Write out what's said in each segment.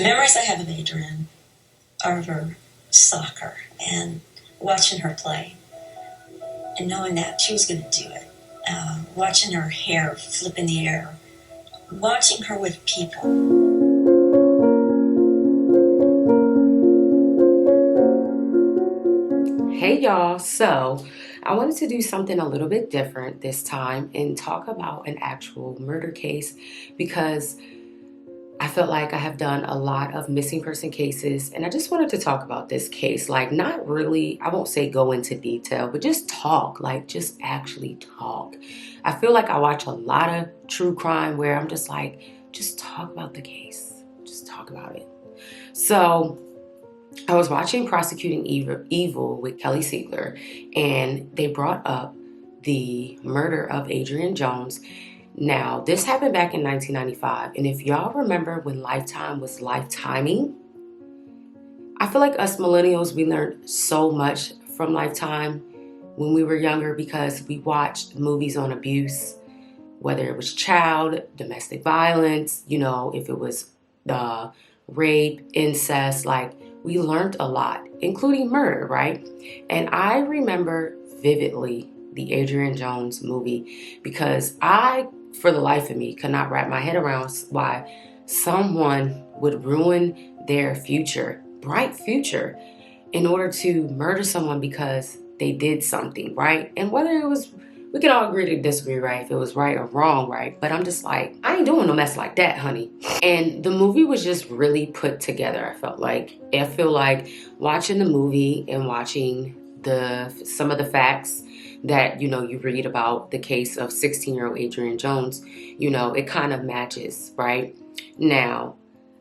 The memories I have of Adrianne are of her soccer and watching her play and knowing that she was going to do it. Watching her hair flip in the air, watching her with people. Hey y'all, so I wanted to do something a little bit different this time and talk about an actual murder case because I felt like I have done a lot of missing person cases and I just wanted to talk about this case. Like, not really, I won't say go into detail, but just talk, like just actually talk. I feel like I watch a lot of true crime where I'm just like, just talk about the case, just talk about it. So I was watching Prosecuting Evil with Kelly Siegler, and they brought up the murder of Adrianne Jones. Now, this happened back in 1995, and if y'all remember when Lifetime was lifetiming, I feel like us millennials, we learned so much from Lifetime when we were younger because we watched movies on abuse, whether it was child, domestic violence, if it was rape, incest, like we learned a lot, including murder, right? And I remember vividly the Adrianne Jones movie because I, for the life of me, could not wrap my head around why someone would ruin their future, bright future, in order to murder someone because they did something, right? And whether it was, we can all agree to disagree, right? If it was right or wrong, right? But I'm just like, I ain't doing no mess like that, honey. And the movie was just really put together. I feel like watching the movie and watching some of the facts that, you read about the case of 16-year-old Adrianne Jones, it kind of matches, right? Now,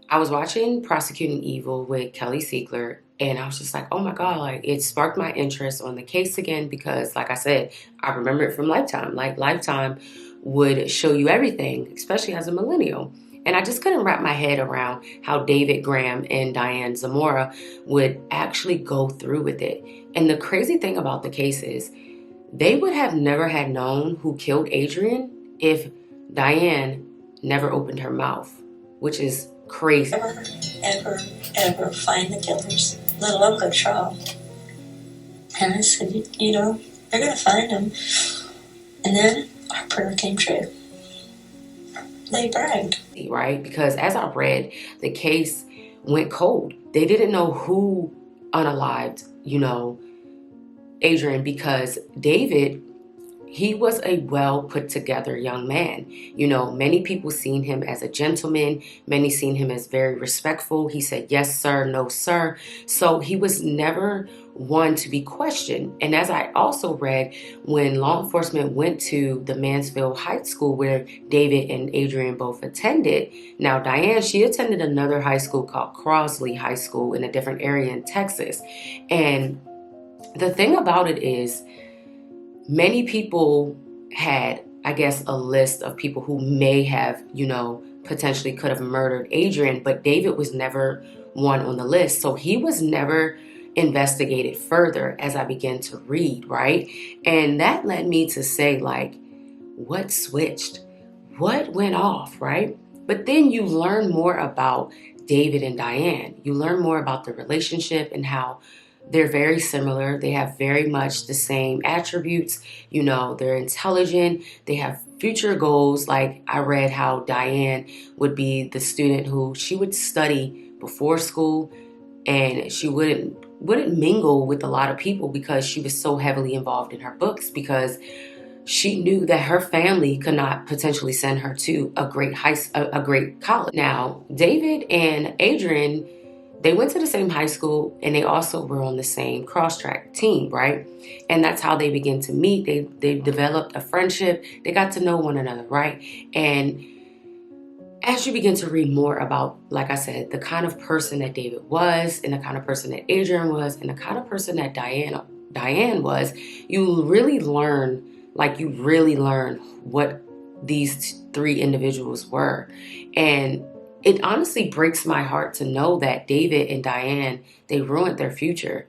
I was watching Prosecuting Evil with Kelly Siegler, and I was just like, oh my God, like it sparked my interest on the case again because, like I said, I remember it from Lifetime. Like Lifetime would show you everything, especially as a millennial. And I just couldn't wrap my head around how David Graham and Diane Zimora would actually go through with it. And the crazy thing about the case is they would have never had known who killed Adrianne if Diane never opened her mouth, which is crazy. Ever find the killers, let alone go to trial. And I said, they're going to find them. And then our prayer came true. They bragged. Right? Because as I read, the case went cold. They didn't know who unalived, Adrianne, because David, he was a well put together young man. Many people seen him as a gentleman. Many seen him as very respectful. He said, yes, sir, no, sir. So he was never one to be questioned. And as I also read, when law enforcement went to the Mansfield High School where David and Adrianne both attended. Now, Diane, she attended another high school called Crosley High School in a different area in Texas. And the thing about it is, many people had, I guess, a list of people who may have, potentially could have murdered Adrianne, but David was never one on the list. So he was never investigated further as I began to read, right? And that led me to say, like, what switched? What went off, right? But then you learn more about David and Diane. You learn more about the relationship and how they're very similar. They have very much the same attributes. They're intelligent. They have future goals. Like I read how Diane would be the student who she would study before school and she wouldn't mingle with a lot of people because she was so heavily involved in her books because she knew that her family could not potentially send her to a great college. Now, David and Adrianne, they went to the same high school and they also were on the same cross-track team, right? And that's how they began to meet. They developed a friendship. They got to know one another, right? And as you begin to read more about, like I said, the kind of person that David was and the kind of person that Adrianne was and the kind of person that Diane was, you really learn what these three individuals were. And it honestly breaks my heart to know that David and Diane, they ruined their future.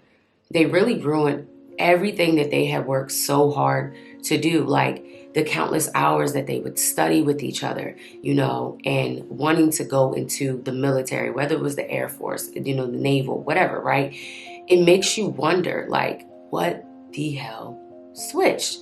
They really ruined everything that they had worked so hard to do. Like, the countless hours that they would study with each other, and wanting to go into the military, whether it was the Air Force, the naval, whatever, right? It makes you wonder, like, what the hell switched?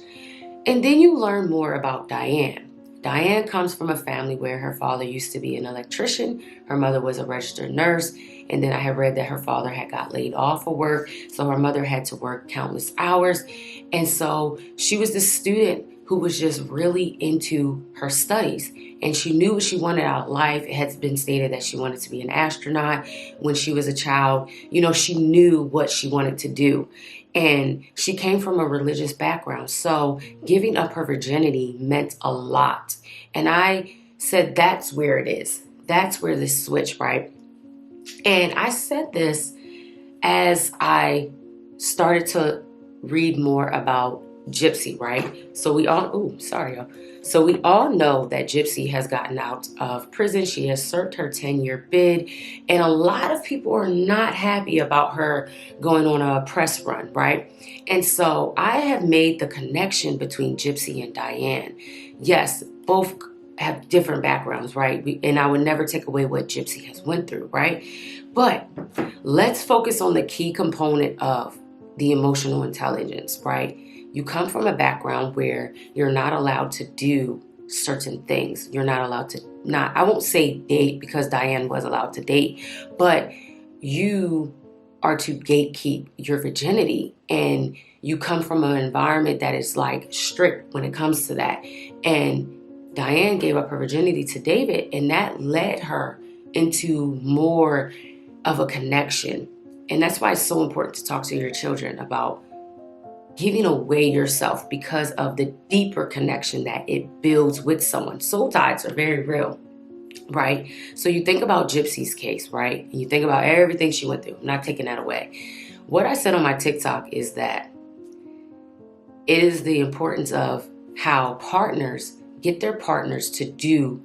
And then you learn more about Diane. Diane comes from a family where her father used to be an electrician, her mother was a registered nurse, and then I have read that her father had got laid off of work, so her mother had to work countless hours. And so she was this student who was just really into her studies, and she knew what she wanted out of life. It had been stated that she wanted to be an astronaut when she was a child. She knew what she wanted to do. And she came from a religious background, so giving up her virginity meant a lot. And I said, that's where it is. That's where this switch, right? And I said this as I started to read more about Gypsy, right? So we all know that Gypsy has gotten out of prison. She has served her 10-year bid, and a lot of people are not happy about her going on a press run, right? And so I have made the connection between Gypsy and Diane. Yes, both have different backgrounds, right? And I would never take away what Gypsy has went through, right? But let's focus on the key component of the emotional intelligence, right? You come from a background where you're not allowed to do certain things. You're not allowed to I won't say date, because Diane was allowed to date, but you are to gatekeep your virginity, and you come from an environment that is like strict when it comes to that. And Diane gave up her virginity to David, and that led her into more of a connection. And that's why it's so important to talk to your children about giving away yourself, because of the deeper connection that it builds with someone. Soul ties are very real, right? So you think about Gypsy's case, right? And you think about everything she went through. I'm not taking that away. What I said on my TikTok is that it is the importance of how partners get their partners to do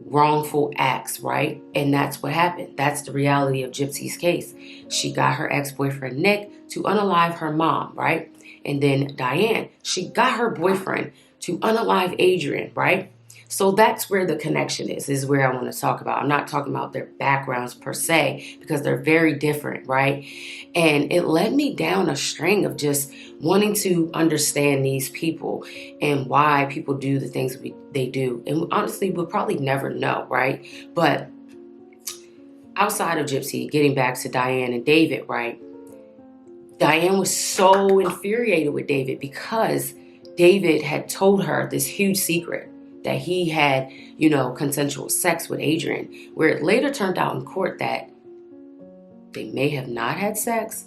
wrongful acts, right? And that's what happened. That's the reality of Gypsy's case. She got her ex-boyfriend Nick to unalive her mom, right? And then Diane, she got her boyfriend to unalive Adrian, right? So that's where the connection is where I want to talk about. I'm not talking about their backgrounds per se, because they're very different, right? And it led me down a string of just wanting to understand these people and why people do the things they do. And honestly, we'll probably never know, right? But outside of Gypsy, getting back to Diane and David, right? Diane was so infuriated with David because David had told her this huge secret that he had, consensual sex with Adrian, where it later turned out in court that they may have not had sex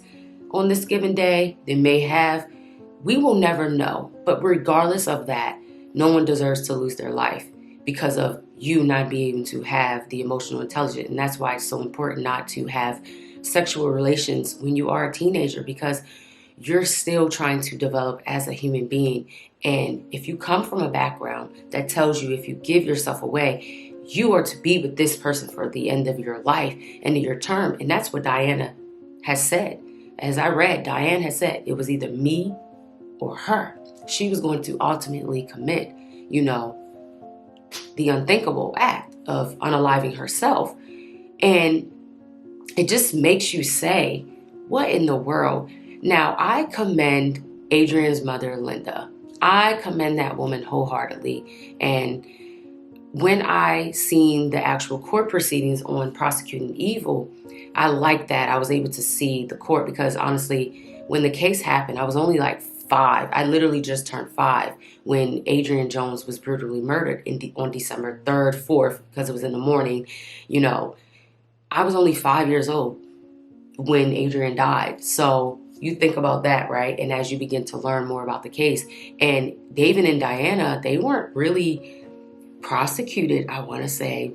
on this given day. They may have. We will never know. But regardless of that, no one deserves to lose their life because of you not being able to have the emotional intelligence. And that's why it's so important not to have sexual relations when you are a teenager, because you're still trying to develop as a human being. And if you come from a background that tells you if you give yourself away, you are to be with this person for the end of your life and your term. And that's what Diana has said. As I read, Diane has said it was either me or her. She was going to ultimately commit, the unthinkable act of unaliving herself. And it just makes you say, what in the world? Now, I commend Adrian's mother, Linda. I commend that woman wholeheartedly. And when I seen the actual court proceedings on prosecuting evil, I liked that. I was able to see the court because honestly, when the case happened, I was only like 5. I literally just turned 5 when Adrianne Jones was brutally murdered on December 3rd, 4th, because it was in the morning. I was only 5 years old when Adrian died. So you think about that, right? And as you begin to learn more about the case, and David and Diana, they weren't really prosecuted, I want to say,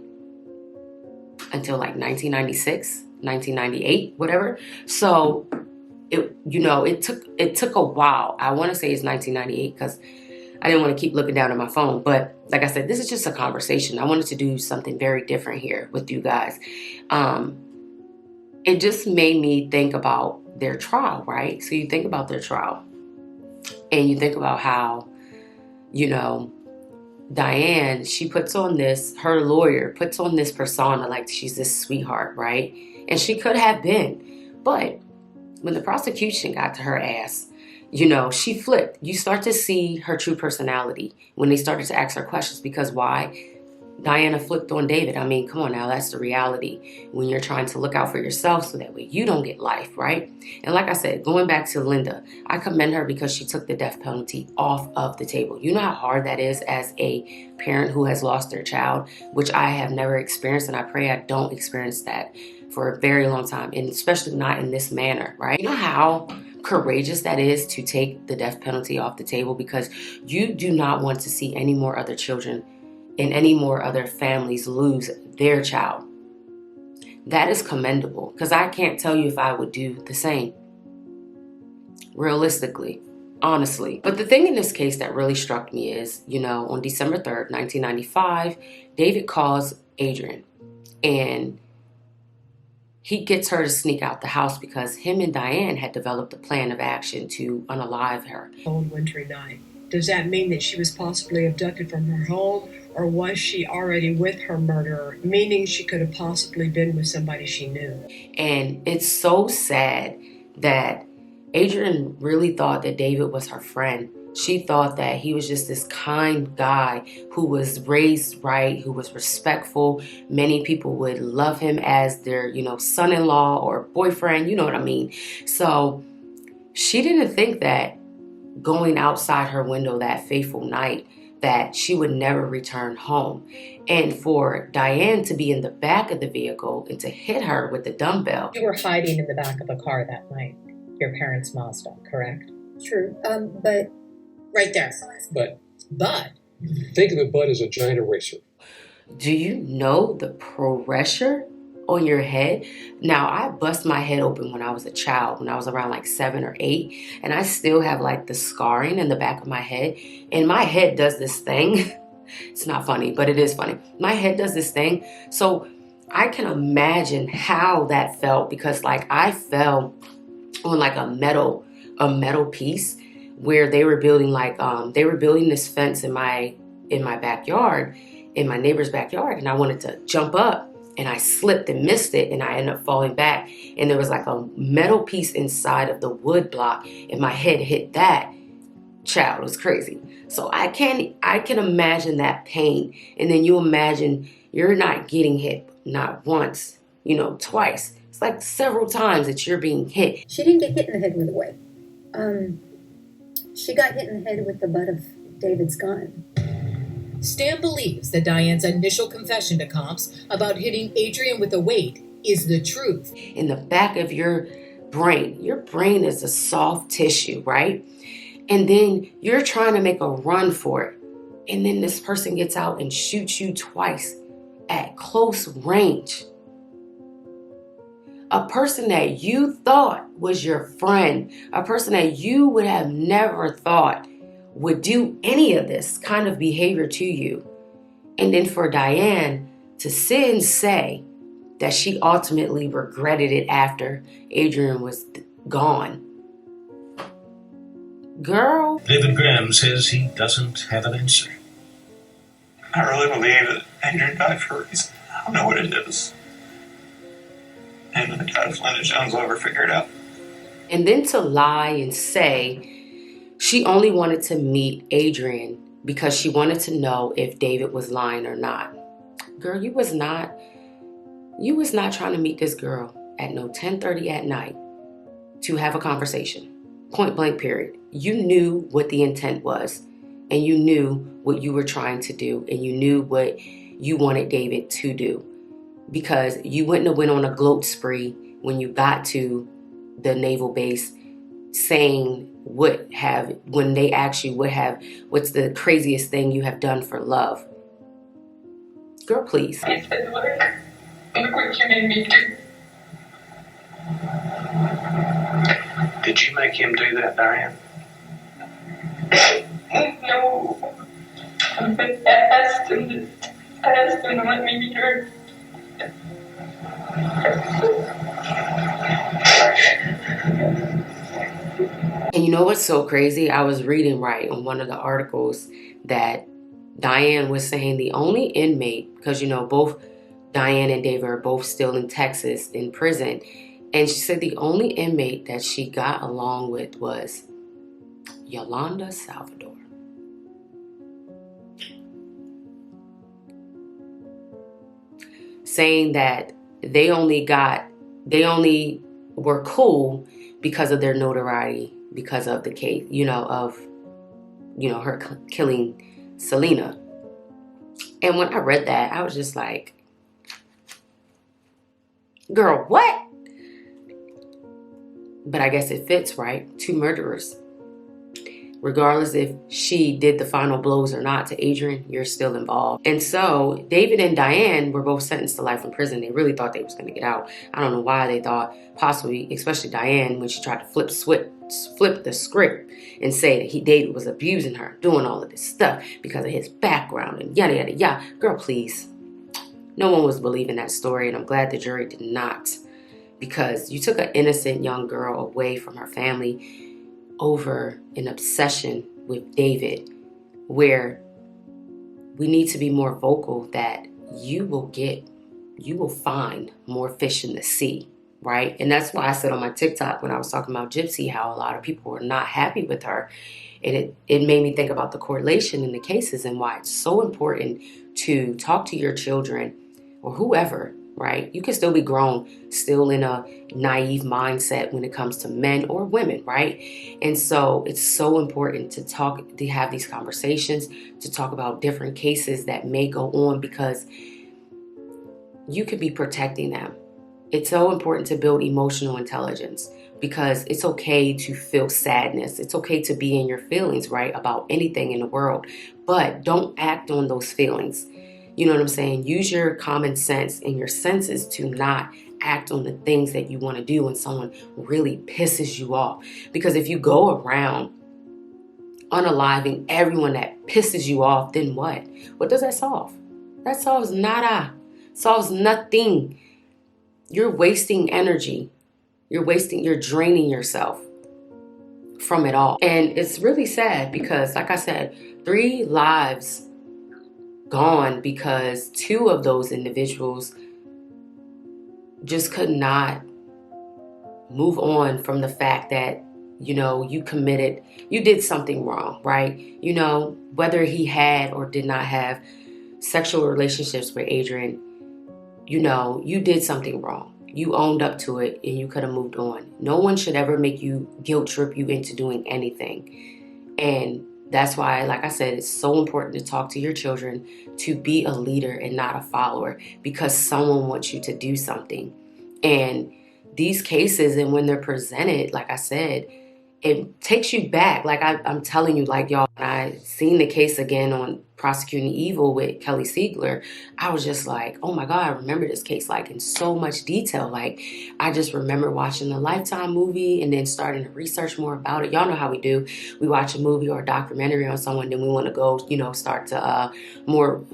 until like 1996, 1998, whatever. So it took a while. I want to say it's 1998 because I didn't want to keep looking down at my phone. But like I said, this is just a conversation. I wanted to do something very different here with you guys. It just made me think about their trial, right? So you think about their trial and you think about how, you know, Diane, she puts on this, her lawyer puts on this persona like she's this sweetheart, right? And she could have been. But when the prosecution got to her ass, she flipped. You start to see her true personality when they started to ask her questions. Because why? Diana flipped on David. I mean, come on now, that's the reality when you're trying to look out for yourself so that way you don't get life, right? And like I said, going back to Linda, I commend her because she took the death penalty off of the table. You know how hard that is as a parent who has lost their child, which I have never experienced, and I pray I don't experience that for a very long time, and especially not in this manner, right? You know how courageous that is to take the death penalty off the table, because you do not want to see any more other children and any more other families lose their child. That is commendable, because I can't tell you if I would do the same, realistically, honestly. But the thing in this case that really struck me is, on December 3rd, 1995, David calls Adrianne, and he gets her to sneak out the house because him and Diane had developed a plan of action to unalive her. On wintry night. Does that mean that she was possibly abducted from her home, or was she already with her murderer, meaning she could have possibly been with somebody she knew? And it's so sad that Adrianne really thought that David was her friend. She thought that he was just this kind guy who was raised right, who was respectful. Many people would love him as their, son-in-law or boyfriend, you know what I mean? So she didn't think that going outside her window that fateful night that she would never return home. And for Diane to be in the back of the vehicle and to hit her with the dumbbell. You were hiding in the back of a car that night, your parents' Mazda, correct? True, but right there. But think of the butt as a giant eraser. Do you know the pressure on your head? Now, I bust my head open when I was a child, when I was around like 7 or 8, and I still have like the scarring in the back of my head, and my head does this thing. It's not funny, but it is funny. My head does this thing. So I can imagine how that felt, because like I fell on like a metal piece where they were building this fence in my backyard, in my neighbor's backyard, and I wanted to jump up, and I slipped and missed it, and I ended up falling back, and there was like a metal piece inside of the wood block, and my head hit that. Child, it was crazy. So I can imagine that pain, and then you imagine you're not getting hit, not once, twice. It's like several times that you're being hit. She didn't get hit in the head with a weight. She got hit in the head with the butt of David's gun. Stan believes that Diane's initial confession to cops about hitting Adrianne with a weight is the truth. In the back of your brain is a soft tissue, right? And then you're trying to make a run for it. And then this person gets out and shoots you twice at close range. A person that you thought was your friend, a person that you would have never thought would do any of this kind of behavior to you. And then for Diane to sit and say that she ultimately regretted it after Adrianne was gone. Girl. David Graham says he doesn't have an answer. I really believe that Adrianne died for a reason. I don't know what it is. And the guys Linda Jones will ever figure it out. And then to lie and say she only wanted to meet Adrianne because she wanted to know if David was lying or not. Girl, you was not trying to meet this girl at no 10:30 at night to have a conversation. Point blank period. You knew what the intent was, and you knew what you were trying to do, and you knew what you wanted David to do. Because you wouldn't have went on a gloat spree when you got to the naval base saying when they actually would have, what's the craziest thing you have done for love? Girl, please. I said, look what you made me do. Did you make him do that, Diane? No. But I asked him to let me meet her. And you know what's so crazy? I was reading on one of the articles that Diane was saying the only inmate, because, you know, both Diane and David are both still in Texas in prison. And she said the only inmate that she got along with was Yolanda Salvador. Saying that they only were cool because of their notoriety, because of the case, her killing Selena. And when I read that, I was just like, girl, what? But I guess it fits, right? Two murderers. Regardless if she did the final blows or not to Adrian, you're still involved. And so David and Diane were both sentenced to life in prison. They really thought they was going to get out. I don't know why they thought, possibly, especially Diane, when she tried to flip the script and say that David was abusing her, doing all of this stuff because of his background and yada, yada, yada. Girl, please. No one was believing that story, and I'm glad the jury did not, because you took an innocent young girl away from her family over an obsession with David, where we need to be more vocal that you will find more fish in the sea, right? And that's why I said on my TikTok when I was talking about Gypsy, how a lot of people were not happy with her. And it made me think about the correlation in the cases and why it's so important to talk to your children or whoever, right? You can still be grown, still in a naive mindset when it comes to men or women, right? And so it's so important to have these conversations, to talk about different cases that may go on, because you could be protecting them. It's so important to build emotional intelligence, because it's okay to feel sadness. It's okay to be in your feelings, right, about anything in the world, but don't act on those feelings. You know what I'm saying? Use your common sense and your senses to not act on the things that you want to do when someone really pisses you off. Because if you go around unaliving everyone that pisses you off, then what? What does that solve? That solves nada. Solves nothing. You're wasting energy. You're draining yourself from it all. And it's really sad because, like I said, 3 lives gone because 2 of those individuals just could not move on from the fact that, you did something wrong, right? You know, whether he had or did not have sexual relationships with Adrian, you did something wrong. You owned up to it and you could have moved on. No one should ever make you guilt trip you into doing anything. And that's why, like I said, it's so important to talk to your children, to be a leader and not a follower, because someone wants you to do something. And these cases, and when they're presented, like I said, it takes you back. Like I'm telling you, like y'all, when I seen the case again on Prosecuting Evil with Kelly Siegler, I was just like, oh my God, I remember this case like in so much detail. Like I just remember watching the Lifetime movie and then starting to research more about it. Y'all know how we do. We watch a movie or a documentary on someone, then we want to go, start to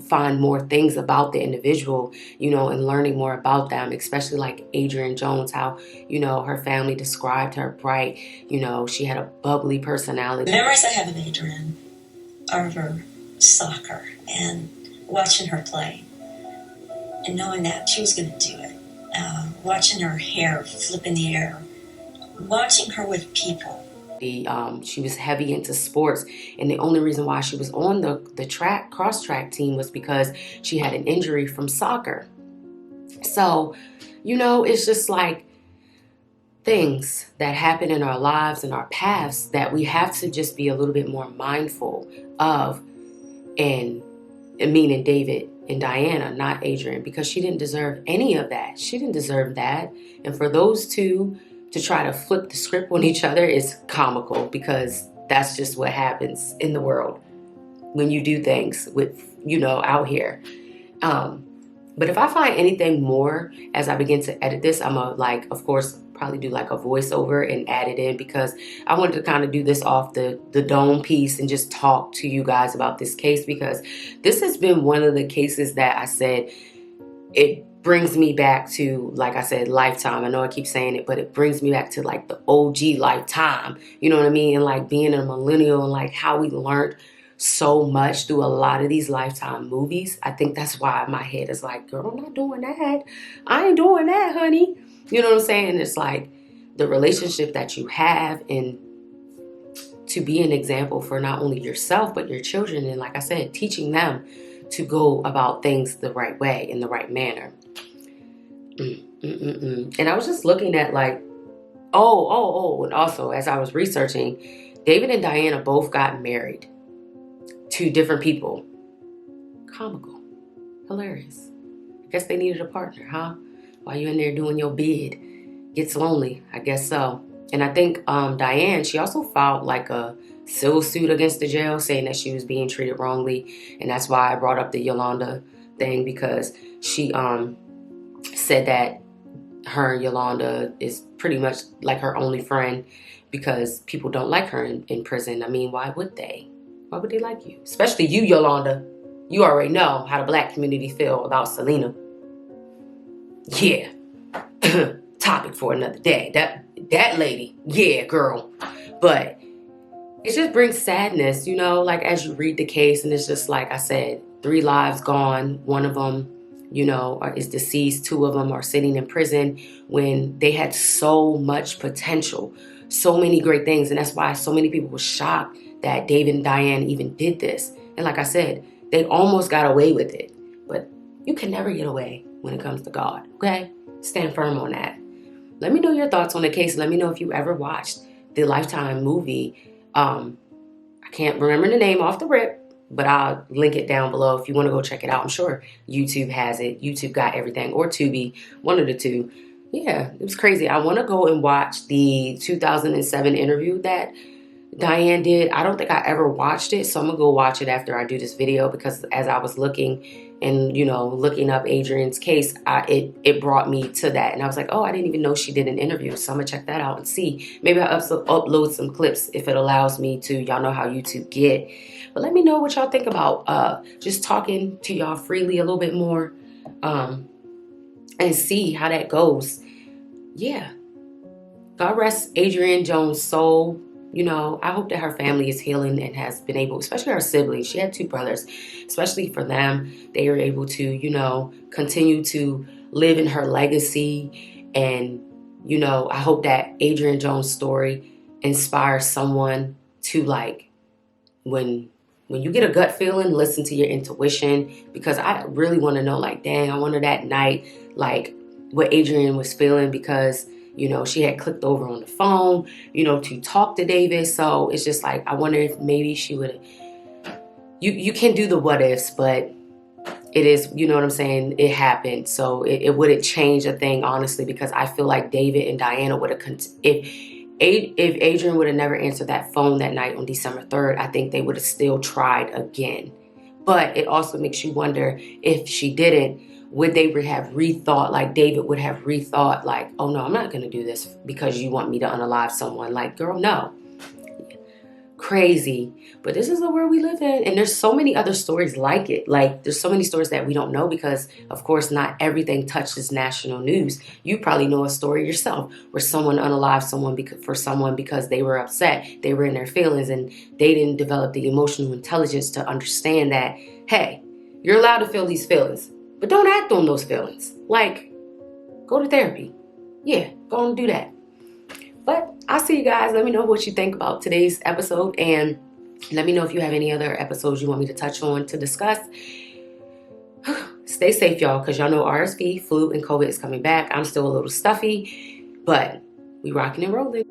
find more things about the individual, and learning more about them, especially like Adrianne Jones, how, her family described her bright, she had a bubbly personality. The memories I have of Adrianne are of her soccer and watching her play and knowing that she was going to do it. Watching her hair flip in the air. Watching her with people. She was heavy into sports, and the only reason why she was on the cross-track team was because she had an injury from soccer. So, it's just like things that happen in our lives and our paths that we have to just be a little bit more mindful of. And meaning David and Diana, not Adrianne, because she didn't deserve any of that. She didn't deserve that. And for those two to try to flip the script on each other is comical, because that's just what happens in the world when you do things with, out here. But if I find anything more as I begin to edit this, I'm going to, of course, probably do like a voiceover and add it in, because I wanted to kind of do this off the dome piece and just talk to you guys about this case, because this has been one of the cases that I said it brings me back to, like I said, Lifetime. I know I keep saying it, but it brings me back to like the OG Lifetime, you know what I mean? And like being a millennial and like how we learned so much through a lot of these Lifetime movies. I think that's why my head is like, girl, I'm not doing that. I ain't doing that, honey. You know what I'm saying? It's like the relationship that you have, and to be an example for not only yourself, but your children. And like I said, teaching them to go about things the right way, in the right manner. And I was just looking at like, and also as I was researching, David and Diana both got married to different people. Comical. Hilarious. I guess they needed a partner, huh? While you're in there doing your bid. Gets lonely. I guess so. And I think Diane, she also filed like a civil suit against the jail saying that she was being treated wrongly. And that's why I brought up the Yolanda thing, because she said that her and Yolanda is pretty much like her only friend because people don't like her in prison. I mean, why would they? Why would they like you? Especially you, Yolanda. You already know how the black community feel about Selena. Yeah. Topic for another day. That lady. Yeah, girl. But it just brings sadness, you know, like as you read the case, and it's just like I said, 3 lives gone. One of them, you know, is deceased. 2 of them are sitting in prison when they had so much potential, so many great things. And that's why so many people were shocked that David and Diane even did this. And like I said, they almost got away with it. But you can never get away when it comes to God, okay? Stand firm on that. Let me know your thoughts on the case. Let me know if you ever watched the Lifetime movie. I can't remember the name off the rip, but I'll link it down below if you want to go check it out. I'm sure YouTube has it. YouTube got everything, or Tubi, one of the two. Yeah, it was crazy. I want to go and watch the 2007 interview that Diane did. I don't think I ever watched it, so I'm going to go watch it after I do this video, because as I was looking and, you know, looking up Adrianne's case, it brought me to that. And I was like, oh, I didn't even know she did an interview, so I'm going to check that out and see. Maybe I'll upload some clips if it allows me to. Y'all know how YouTube get. But let me know what y'all think about just talking to y'all freely a little bit more and see how that goes. Yeah. God rest Adrianne Jones' soul. You know, I hope that her family is healing and has been able, especially her siblings. She had 2 brothers, especially for them. They were able to, you know, continue to live in her legacy. And, you know, I hope that Adrianne Jones' story inspires someone to, like, when you get a gut feeling, listen to your intuition. Because I really want to know, like, dang, I wonder that night, like, what Adrianne was feeling, because you know, she had clicked over on the phone, you know, to talk to David. So it's just like, I wonder if maybe she would, you can do the what ifs, but it is, you know what I'm saying? It happened. So it wouldn't change a thing, honestly, because I feel like David and Diana would have, if Adrianne would have never answered that phone that night on December 3rd, I think they would have still tried again. But it also makes you wonder, if she didn't, would they have rethought, like David would have rethought, like, oh no, I'm not going to do this because you want me to unalive someone. Like, girl, no. Crazy. But this is the world we live in. And there's so many other stories like it. Like, there's so many stories that we don't know because, of course, not everything touches national news. You probably know a story yourself where someone unalived someone because they were upset. They were in their feelings and they didn't develop the emotional intelligence to understand that, hey, you're allowed to feel these feelings, but don't act on those feelings. Like, go to therapy. Yeah, go and do that. But I'll see you guys. Let me know what you think about today's episode. And let me know if you have any other episodes you want me to touch on to discuss. Stay safe, y'all, because y'all know RSV, flu, and COVID is coming back. I'm still a little stuffy, but we rocking and rolling.